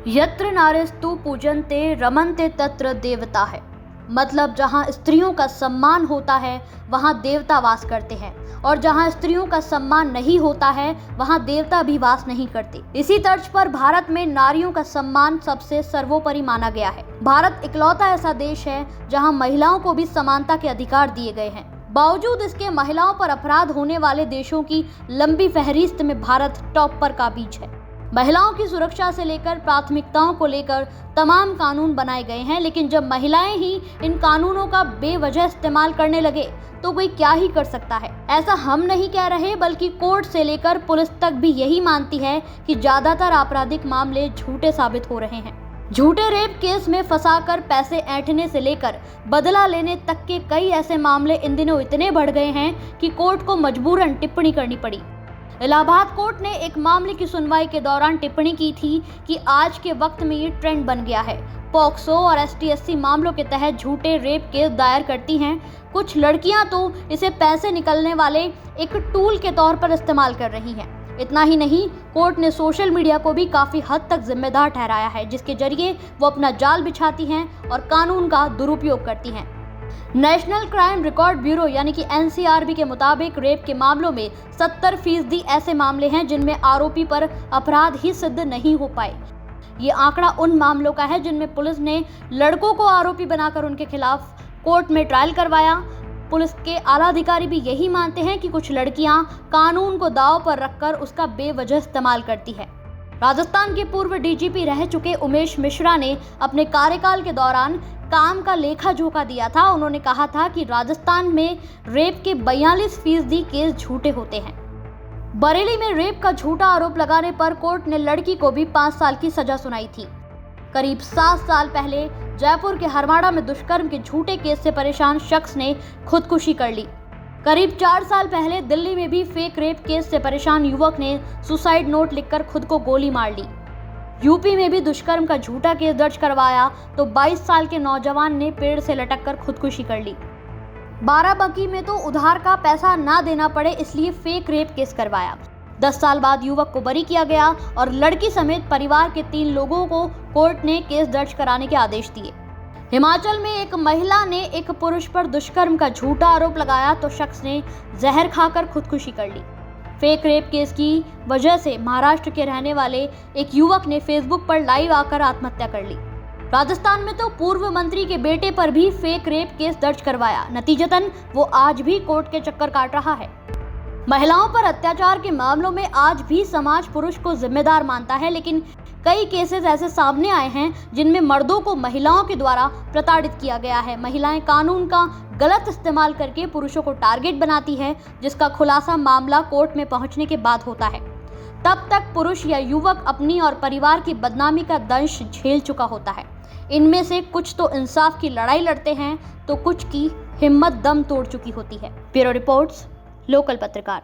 यत्र नारेस्तु पूजन्ते रमन्ते तत्र देवता है। मतलब जहाँ स्त्रियों का सम्मान होता है वहाँ देवता वास करते हैं, और जहाँ स्त्रियों का सम्मान नहीं होता है वहाँ देवता भी वास नहीं करते। इसी तर्ज पर भारत में नारियों का सम्मान सबसे सर्वोपरि माना गया है। भारत इकलौता ऐसा देश है जहाँ महिलाओं को भी समानता के अधिकार दिए गए हैं। बावजूद इसके महिलाओं पर अपराध होने वाले देशों की लंबी फहरिस्त में भारत टॉप पर काबिज है। महिलाओं की सुरक्षा से लेकर प्राथमिकताओं को लेकर तमाम कानून बनाए गए हैं, लेकिन जब महिलाएं ही इन कानूनों का बेवजह इस्तेमाल करने लगे तो कोई क्या ही कर सकता है। ऐसा हम नहीं कह रहे, बल्कि कोर्ट से लेकर पुलिस तक भी यही मानती है कि ज्यादातर आपराधिक मामले झूठे साबित हो रहे हैं। झूठे रेप केस में फंसाकर पैसे ऐंठने से लेकर बदला लेने तक के कई ऐसे मामले इन दिनों इतने बढ़ गए हैं कि कोर्ट को मजबूरन टिप्पणी करनी पड़ी। इलाहाबाद कोर्ट ने एक मामले की सुनवाई के दौरान टिप्पणी की थी कि आज के वक्त में ये ट्रेंड बन गया है। पॉक्सो और ST/SC मामलों के तहत झूठे रेप केस दायर करती हैं। कुछ लड़कियां तो इसे पैसे निकलने वाले एक टूल के तौर पर इस्तेमाल कर रही हैं। इतना ही नहीं, कोर्ट ने सोशल मीडिया को भी काफी हद तक जिम्मेदार ठहराया है, जिसके जरिए वो अपना जाल बिछाती हैं और कानून का दुरुपयोग करती हैं। नेशनल क्राइम रिकॉर्ड ब्यूरो यानी कि NCRB के मुताबिक रेप के मामलों में 70% ऐसे मामले हैं जिनमें आरोपी पर अपराध ही सिद्ध नहीं हो पाए। ये आंकड़ा उन मामलों का है जिनमें पुलिस ने लड़कों को आरोपी बनाकर उनके खिलाफ कोर्ट में ट्रायल करवाया। पुलिस के आला अधिकारी भी यही मानते हैं कि कुछ लड़कियां कानून को दांव पर रखकर उसका बेवजह इस्तेमाल करती है। राजस्थान के पूर्व DGP रह चुके उमेश मिश्रा ने अपने कार्यकाल के दौरान काम का लेखा जोखा दिया था। उन्होंने कहा था कि राजस्थान में रेप के 42% केस झूठे होते हैं। बरेली में रेप का झूठा आरोप लगाने पर कोर्ट ने लड़की को भी 5 साल की सजा सुनाई थी। करीब 7 साल पहले जयपुर के हरमाड़ा में दुष्कर्म के झूठे केस से परेशान शख्स ने खुदकुशी कर ली। करीब 4 साल पहले दिल्ली में भी फेक रेप केस से परेशान युवक ने सुसाइड नोट लिखकर खुद को गोली मार ली। यूपी में भी दुष्कर्म का झूठा केस दर्ज करवाया तो 22 साल के नौजवान ने पेड़ से लटककर खुदकुशी कर ली। बाराबंकी में तो उधार का पैसा ना देना पड़े इसलिए फेक रेप केस करवाया। 10 साल बाद युवक को बरी किया गया और लड़की समेत परिवार के 3 लोगों को कोर्ट ने केस दर्ज कराने के आदेश दिए। हिमाचल में एक महिला ने एक पुरुष पर दुष्कर्म का झूठा आरोप लगाया तो शख्स ने जहर खाकर खुदकुशी कर ली। फेक रेप केस की वजह से महाराष्ट्र के रहने वाले एक युवक ने फेसबुक पर लाइव आकर आत्महत्या कर ली। राजस्थान में तो पूर्व मंत्री के बेटे पर भी फेक रेप केस दर्ज करवाया। नतीजतन वो आज भी कोर्ट के चक्कर काट रहा है। महिलाओं पर अत्याचार के मामलों में आज भी समाज पुरुष को जिम्मेदार मानता है, लेकिन कई केसेस ऐसे सामने आए हैं जिनमें मर्दों को महिलाओं के द्वारा प्रताड़ित किया गया है। महिलाएं कानून का गलत इस्तेमाल करके पुरुषों को टारगेट बनाती है, जिसका खुलासा मामला कोर्ट में पहुंचने के बाद होता है। तब तक पुरुष या युवक अपनी और परिवार की बदनामी का दंश झेल चुका होता है। इनमें से कुछ तो इंसाफ की लड़ाई लड़ते हैं तो कुछ की हिम्मत दम तोड़ चुकी होती है। ब्यूरो रिपोर्ट्स, लोकल पत्रकार।